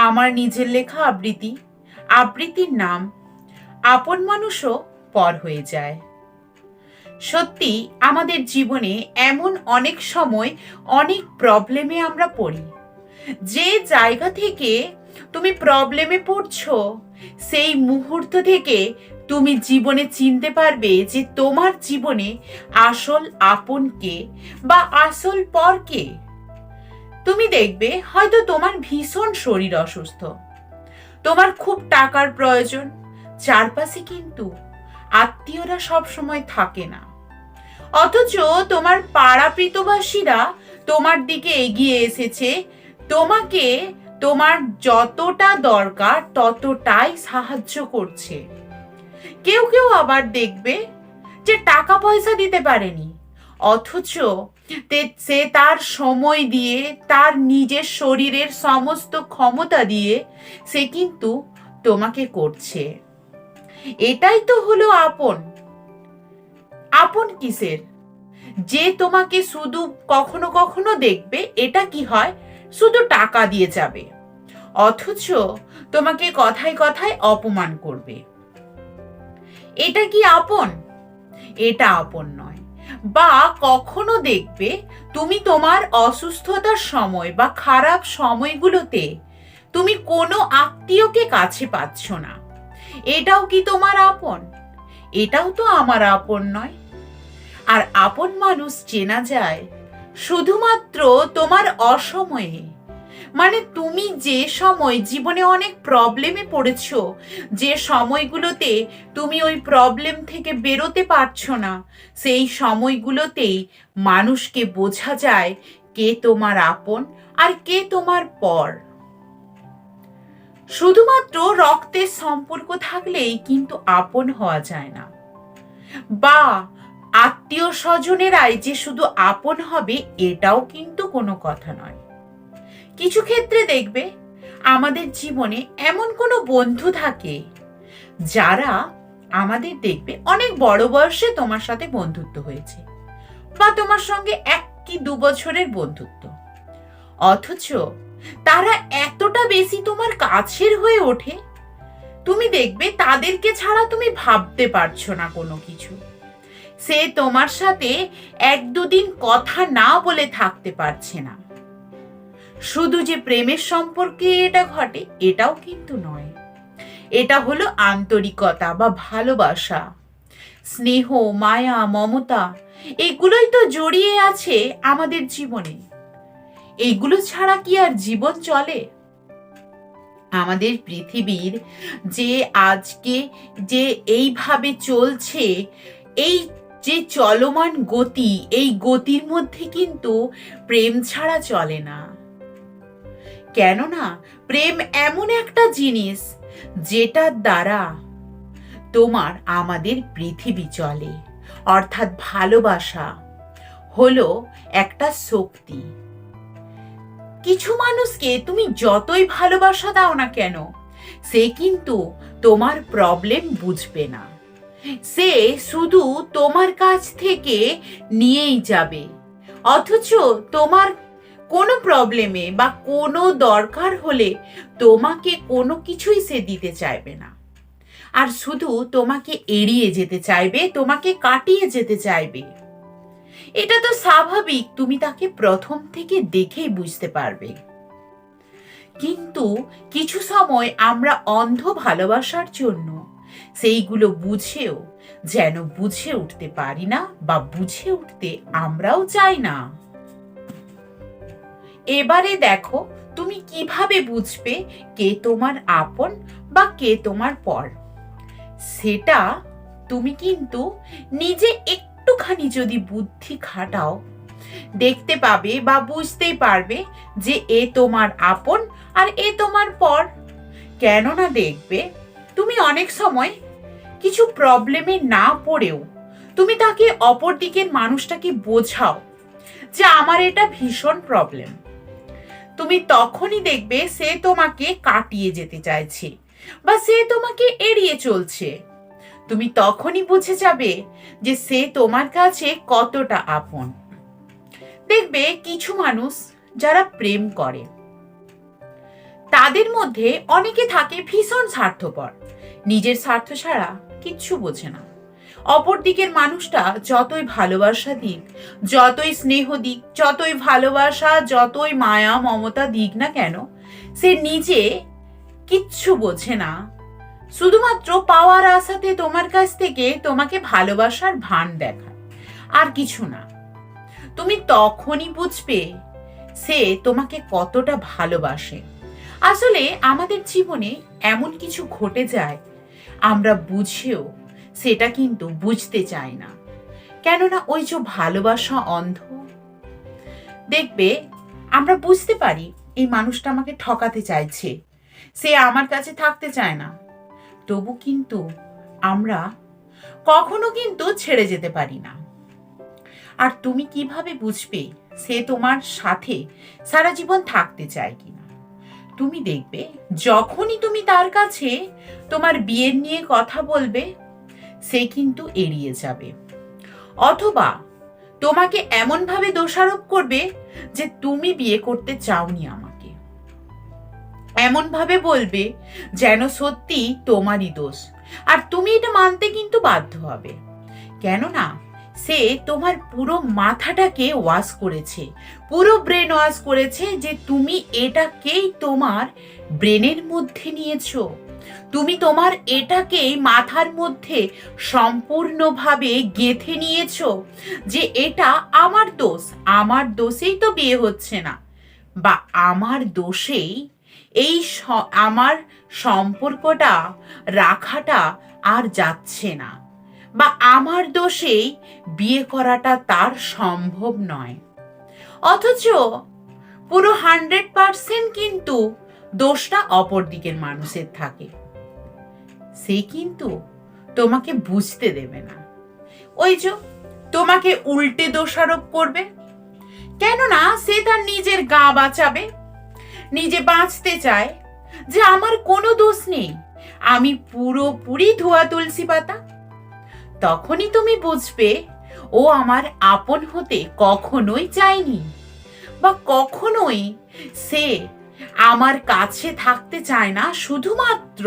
আমার নিজের লেখা আবৃত্তির নাম আপন মানুষও পর হয়ে যায়। সত্যি আমাদের জীবনে এমন অনেক সময় অনেক প্রবলেমে আমরা পড়ি। যে জায়গা থেকে তুমি প্রবলেমে পড়ছো, সেই মুহূর্ত থেকে তুমি জীবনে চিনতে পারবে যে তোমার জীবনে আসল আপন কে বা আসল পর কে। তুমি দেখবে হয়তো তোমার ভীষণ শরীর অসুস্থ, তোমার খুব টাকার প্রয়োজন, চারপাশে কিন্তু আত্মীয়রা সব সময় থাকে না, অথচ তোমার পাড়া প্রতিবেশীরা তোমার দিকে এগিয়ে এসেছে, তোমাকে তোমার যতটা দরকার ততটাই সাহায্য করছে। কেউ কেউ আবার দেখবে যে টাকা পয়সা দিতে পারেনি, অথচ সে তার সময় দিয়ে, তার নিজের শরীরের সমস্ত ক্ষমতা দিয়ে সে কিন্তু তোমাকে করছে। এটাই তো হলো আপন। আপন কিসের? যে তোমাকে শুধু কখনো কখনো দেখবে, এটা কি হয়, শুধু টাকা দিয়ে যাবে, অথচ তোমাকে কথায় কথায় অপমান করবে। এটা কি আপন? এটা আপন নয়। বা কখনো দেখবে তুমি তোমার অসুস্থতার সময় বা খারাপ সময়গুলোতে তুমি কোনো আত্মীয়কে কাছে পাচ্ছ না, এটাও কি তোমার আপন? এটাও তো আমার আপন নয়। আর আপন মানুষ চেনা যায় শুধুমাত্র তোমার অসময়ে, মানে তুমি যে সময় জীবনে অনেক প্রবলেমে পড়েছো, যে সময়গুলোতে তুমি ওই প্রবলেম থেকে বেরোতে পারছো না, সেই সময়গুলোতেই মানুষকে বোঝা যায় কে তোমার আপন আর কে তোমার পর। শুধুমাত্র রক্তের সম্পর্ক থাকলেই কিন্তু আপন হওয়া যায় না, বা আত্মীয় স্বজনেরাই যে শুধু আপন হবে এটাও কিন্তু কোনো কথা নয়। কিছু ক্ষেত্রে দেখবে আমাদের জীবনে এমন কোনো বন্ধু থাকে যারা আমাদের দেখবে অনেক বড় বয়সে তোমার সাথে বন্ধুত্ব হয়েছে, বা তোমার সঙ্গে 1 কি 2 বছরের বন্ধুত্ব, অথচ তারা এতটা বেশি তোমার কাছের হয়ে ওঠে, তুমি দেখবে তাদেরকে ছাড়া তুমি ভাবতে পারছো না কোনো কিছু। সে তোমার সাথে 1 2 দিন কথা না বলে থাকতে পারছে না। শুধু যে প্রেমের সম্পর্কে এটা ঘটে এটাও কিন্তু নয়। এটা হলো আন্তরিকতা বা ভালোবাসা, স্নেহ, মায়া, মমতা, এগুলোই তো জড়িয়ে আছে আমাদের জীবনে। এইগুলো ছাড়া কি আর জীবন চলে? আমাদের পৃথিবীর যে আজকে যে এইভাবে চলছে, এই যে চলমান গতি, এই গতির মধ্যে কিন্তু প্রেম ছাড়া চলে না। কেননা প্রেম এমন একটা জিনিস যেটার দ্বারা আমাদের পৃথিবী চলে, অর্থাৎ ভালোবাসা হলো একটা শক্তি। কিছু মানুষকে তুমি যতই ভালোবাসা দাও না কেন, সে কিন্তু তোমার প্রবলেম বুঝবে না, সে শুধু তোমার কাছ থেকে নিয়েই যাবে, অথচ তোমার কোনো প্রবলেমে বা কোনো দরকার হলে তোমাকে কোনো কিছুই সে দিতে চাইবে না, আর শুধু তোমাকে এড়িয়ে যেতে চাইবে, তোমাকে কাটিয়ে যেতে চাইবে। এটা তো স্বাভাবিক, তুমি তাকে প্রথম থেকে দেখেই বুঝতে পারবে। কিন্তু কিছু সময় আমরা অন্ধ ভালোবাসার জন্য সেইগুলো বুঝেও যেন বুঝে উঠতে পারি না, বা বুঝে উঠতে আমরাও চাই না। এবারে দেখো তুমি কিভাবে বুঝবে কে তোমার আপন বা কে তোমার পর। সেটা তুমি কিন্তু নিজে একটুখানি যদি বুদ্ধি খাটাও, দেখতে পাবে বা বুঝতেই পারবে যে এ তোমার আপন আর এ তোমার পর। কেননা দেখবে তুমি অনেক সময় কিছু প্রবলেমে না পড়েও তুমি তাকে অপর দিকের মানুষটাকে বোঝাও যে আমার এটা ভীষণ প্রবলেম, তুমি তখনই দেখবে সে তোমাকে কাটিয়ে যেতে চাইছে বা সে তোমাকে এড়িয়ে চলছে। তুমি তখনই বুঝে যাবে যে সে তোমার কাছে কতটা আপন। দেখবে কিছু মানুষ যারা প্রেম করে তাদের মধ্যে অনেকে থাকে ভীষণ স্বার্থপর, নিজের স্বার্থ ছাড়া কিচ্ছু বোঝে না। অপর দিকের মানুষটা যতই ভালোবাসা দিক, যতই স্নেহ দিক, যতই ভালোবাসা, যতই মায়া মমতা দিক না কেন, সে নিজে কিচ্ছু বোঝে না। শুধুমাত্র পাওয়ার আশাতে তোমার কাছ থেকে তোমাকে ভালোবাসার ভান দেখায়, আর কিছু না। তুমি তখনই বুঝবে সে তোমাকে কতটা ভালোবাসে। আসলে আমাদের জীবনে এমন কিছু ঘটে যায়, আমরা বুঝেও সেটা কিন্তু বুঝতে চাই না, কেননা ওই যে ভালোবাসা অন্ধ। দেখবে, আমরা বুঝতে পারি এই মানুষটা আমাকে ঠকাতে চাইছে, সে আমার কাছে থাকতে চায় না, তবু কিন্তু আমরা কখনো কিন্তু ছেড়ে যেতে পারি না। আর তুমি কিভাবে বুঝবে সে তোমার সাথে সারা জীবন থাকতে চায় কিনা? তুমি দেখবে, যখনই তুমি তার কাছে তোমার বিয়ের নিয়ে কথা বলবে, সে কিন্তু এড়িয়ে যাবে, অথবা তোমাকে এমন ভাবে দোষারোপ করবে যে তুমি বিয়ে করতে চাওনি আমাকে, এমন ভাবে বলবে যেন সত্যি তোমারই দোষ। আর তুমি এটা মানতে কিন্তু বাধ্য হবে, কেননা সে তোমার পুরো মাথাটাকে ওয়াশ করেছে, পুরো ব্রেন ওয়াশ করেছে, যে তুমি এটাকেই তোমার ব্রেনের মধ্যে নিয়েছো, তুমি তোমার এটাকেই মাথার মধ্যে সম্পূর্ণভাবে গেঁথে নিয়েছো যে এটা আমার দোষ, আমার দোষেই তো বিয়ে হচ্ছে না, বা আমার দোষেই এই আমার সম্পর্কটা রাখাটা আর যাচ্ছে না, বা আমার দোষেই বিয়ে করাটা তার সম্ভব নয়। অথচ পুরো 100% কিন্তু দোষটা অপর দিকের মানুষের থাকে। সে কিন্তু তোমাকে বুঝতে দেবে না, ওই যে তোমাকে উল্টে দোষারোপ করবে, কেননা সে তার নিজের গা বাঁচাবে, নিজে বাঁচতে চায়, যে আমার কোনো দোষ নেই, আমি পুরোপুরি ধোয়া তুলসী পাতা। তখনই তুমি বুঝবে ও আমার আপন হতে কখনোই চায়নি, বা কখনোই সে আমার কাছে থাকতে চায় না শুধুমাত্র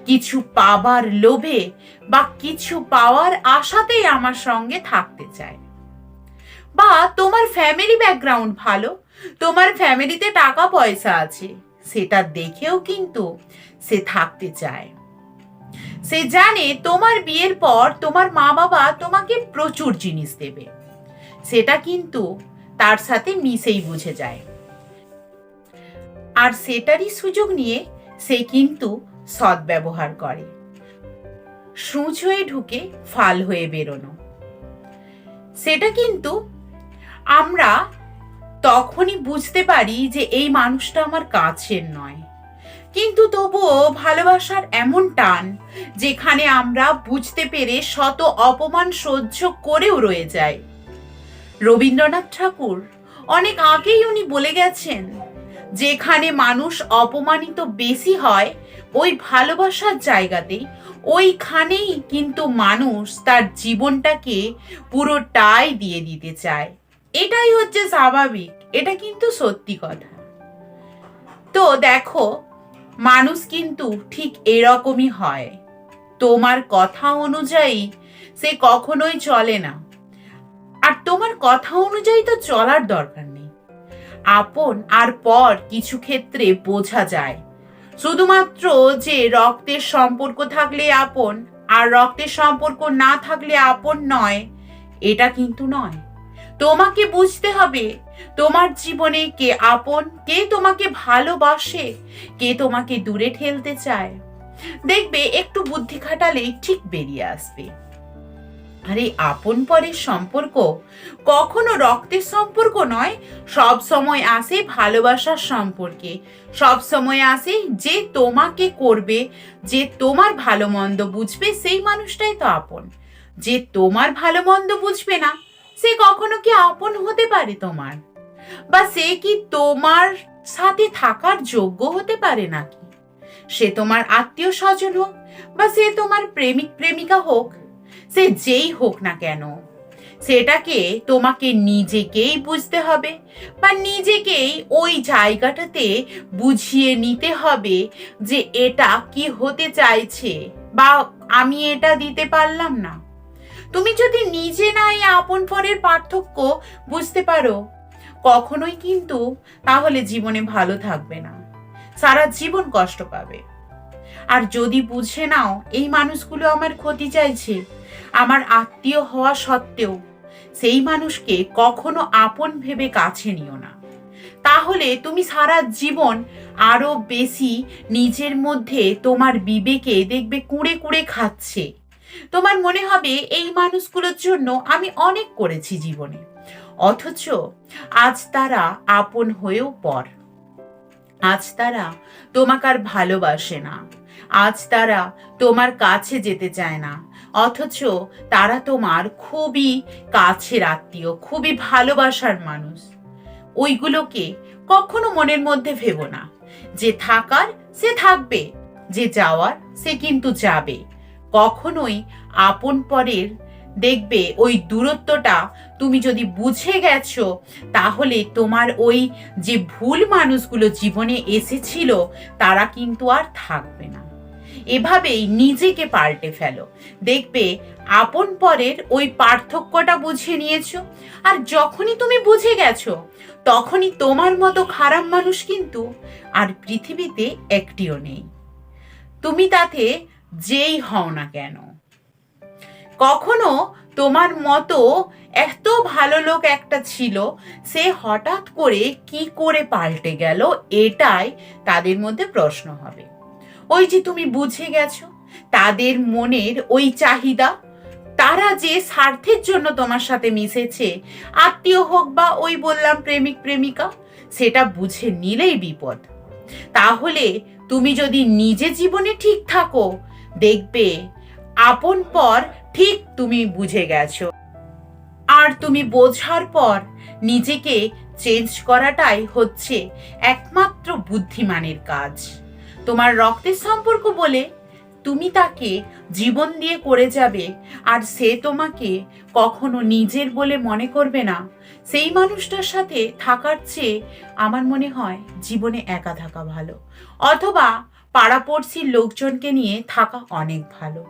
কিছু পাবার লোভে বা কিছু পাওয়ার আশাতেই আমার সঙ্গে থাকতে চায়। বা তোমার ফ্যামিলি ব্যাকগ্রাউন্ড ভালো, তোমার ফ্যামিলিতে টাকা পয়সা আছে, সেটা দেখেও কিন্তু সে থাকতে চায়। সে জানে তোমার বিয়ের পর তোমার মা বাবা তোমাকে প্রচুর জিনিস দেবে, সেটা কিন্তু তার সাথে মিশেই বুঝে যায়, আর সেটারই সুযোগ নিয়ে সে কিন্তু সদ্ব্যবহার করে। সূচ হয়ে ঢুকে ফাল হয়ে বেরোনো, সেটা কিন্তু আমরা তখনই বুঝতে পারি যে এই মানুষটা আমার কাছের নয়। কিন্তু তবুও ভালোবাসার এমন টান, যেখানে আমরা বুঝতে পেরে শত অপমান সহ্য করেও রয়ে যাই। রবীন্দ্রনাথ ঠাকুর অনেক আগেই উনি বলে গেছেন, যেখানে মানুষ অপমানিত বেশি হয় ওই ভালোবাসার জায়গাতেই, ওইখানেই কিন্তু মানুষ তার জীবনটাকে পুরোটাই দিয়ে দিতে চায়। এটাই হচ্ছে স্বাভাবিক, এটা কিন্তু সত্যি কথা। তো দেখো, মানুষ কিন্তু ঠিক এরকমই হয়, তোমার কথা অনুযায়ী সে কখনোই চলে না, আর তোমার কথা অনুযায়ী তো চলার দরকার নেই। আপন আর পর কিছু ক্ষেত্রে বোঝা যায়, শুধুমাত্র যে রক্তের সম্পর্ক থাকলে আপন আর রক্তের সম্পর্ক না থাকলে আপন নয়, এটা কিন্তু নয়। তোমাকে বুঝতে হবে তোমার জীবনে কে আপন, কে তোমাকে ভালোবাসে, কে তোমাকে দূরে ঠেলতে চায়। দেখবে একটু বুদ্ধি খাটালেই ঠিক বেরিয়ে আসবে। আর এই আপন পরের সম্পর্ক কখনো রক্তের সম্পর্ক নয়, সব সময় আসে ভালোবাসার সম্পর্কে, সব সময় আসে যে তোমাকে করবে, যে তোমার ভালো মন্দ বুঝবে, সেই মানুষটাই তো আপন। যে তোমার ভালো মন্দ বুঝবে না, সে কখনো কি আপন হতে পারে তোমার? বা সে কি তোমার সাথে থাকার যোগ্য হতে পারে নাকি? সে তোমার আত্মীয় স্বজন হোক, বা সে তোমার প্রেমিক প্রেমিকা হোক, সে যেই হোক না কেন, সেটাকে তোমাকে নিজেকেই বুঝতে হবে বা নিজেকেই ওই জায়গাটাতে বুঝিয়ে নিতে হবে যে এটা কি হতে চাইছে বা আমি এটা দিতে পারলাম না। তুমি যদি নিজে না এই আপন পরের পার্থক্য বুঝতে পারো, কখনোই কিন্তু তাহলে জীবনে ভালো থাকবে না, সারা জীবন কষ্ট পাবে। আর যদি বুঝে নাও এই মানুষগুলো আমার ক্ষতি চাইছে, আমার আত্মীয় হওয়া সত্ত্বেও সেই মানুষকে কখনো আপন ভেবে কাছে নিও না, তাহলে তুমি সারা জীবন আরো বেশি নিজের মধ্যে তোমার বিবেকে দেখবে কুঁড়ে কুঁড়ে খাচ্ছে। তোমার মনে হবে এই মানুষগুলোর জন্য আমি অনেক করেছি জীবনে, অথচ আজ তারা আপন হয়েও পর। আজ তারা তোমাকে আর ভালোবাসে না, আজ তারা তোমার কাছে যেতে চায় না, অথচ তারা তোমার খুবই কাছের আত্মীয়, খুবই ভালোবাসার মানুষ। ওইগুলোকে কখনো মনের মধ্যে ভেবো না। যে থাকার সে থাকবে, যে যাওয়ার সে কিন্তু যাবে। কখনোই আপন পরের দেখবে ওই দূরত্বটা তুমি যদি বুঝে গেছো, তাহলে তোমার ওই যে ভুল মানুষগুলো জীবনে এসেছিল তারা কিন্তু আর থাকবে না। এভাবেই নিজেকে পাল্টে ফেলো, দেখবে আপন পরের ওই পার্থক্যটা বুঝে নিয়েছো। আর যখনই তুমি বুঝে গেছো, তখনই তোমার মতো খারাপ মানুষ কিন্তু আর পৃথিবীতে একটিও নেই, তুমি তাতে যেই হও না কেন। কখনো তোমার মতো এত ভালো লোক একটা ছিল, সে হঠাৎ করে কি করে পাল্টে গেল, এটাই তাদের মধ্যে প্রশ্ন হবে। ওই যে তুমি বুঝে গেছো তাদের মনের ওই চাহিদা, তারা যে স্বার্থের জন্য তোমার সাথে মিশেছে, আত্মীয় হোক বা ওই বললাম প্রেমিক প্রেমিকা, সেটা বুঝে নিলেই বিপদ। তাহলে তুমি যদি নিজে জীবনে ঠিক থাকো, দেখবে আপন পর ঠিক তুমি বুঝে গেছো। আর তুমি বোঝার পর নিজেকে চেঞ্জ করাটাই হচ্ছে একমাত্র বুদ্ধিমানের কাজ। তোমার রক্তের সম্পর্ক বলে তুমি তাকে জীবন দিয়ে করে যাবে, আর সে তোমাকে কখনো নিজের বলে মনে করবে না, সেই মানুষটার সাথে থাকার চেয়ে আমার মনে হয় জীবনে একা থাকা ভালো, অথবা পাড়াপড়শির লোকজনকে নিয়ে থাকা অনেক ভালো।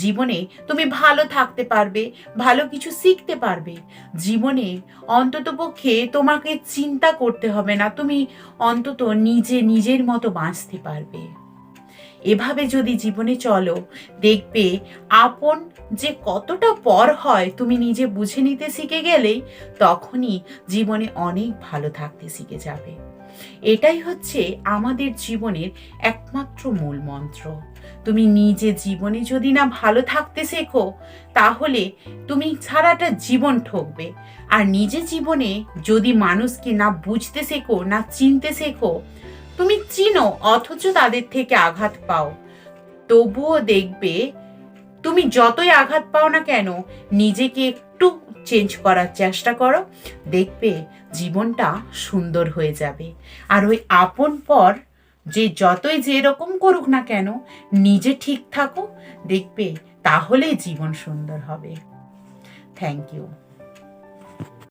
জীবনে তুমি ভালো থাকতে পারবে, ভালো কিছু শিখতে পারবে। জীবনে অন্ততপক্ষে তোমাকে চিন্তা করতে হবে না, তুমি অন্তত নিজের মতো বাঁচতে পারবে। এভাবে যদি জীবনে চলো, দেখবে আপন যে কতটা পর হয় তুমি নিজে বুঝে নিতে শিখে গেলেই তখনই জীবনে অনেক ভালো থাকতে শিখে যাবে। এটাই হচ্ছে আমাদের জীবনের একমাত্র মূল মন্ত্র। তুমি নিজে জীবনে যদি না ভালো থাকতে শেখো, তাহলে তুমি সারাটা জীবন ঠকবে। আর নিজে জীবনে যদি মানুষকে না বুঝতে শেখো, না চিনতে শেখো, তুমি চিনো অথচ তাদের থেকে আঘাত পাও, তবুও দেখবে তুমি যতই আঘাত পাও না কেন, নিজেকে একটু চেঞ্জ করার চেষ্টা করো, দেখবে জীবনটা সুন্দর হয়ে যাবে। আর ওই আপন পর যে যতই যেরকম করুক না কেন, নিজে ঠিক থাকো, দেখবে তাহলেই জীবন সুন্দর হবে। Thank you.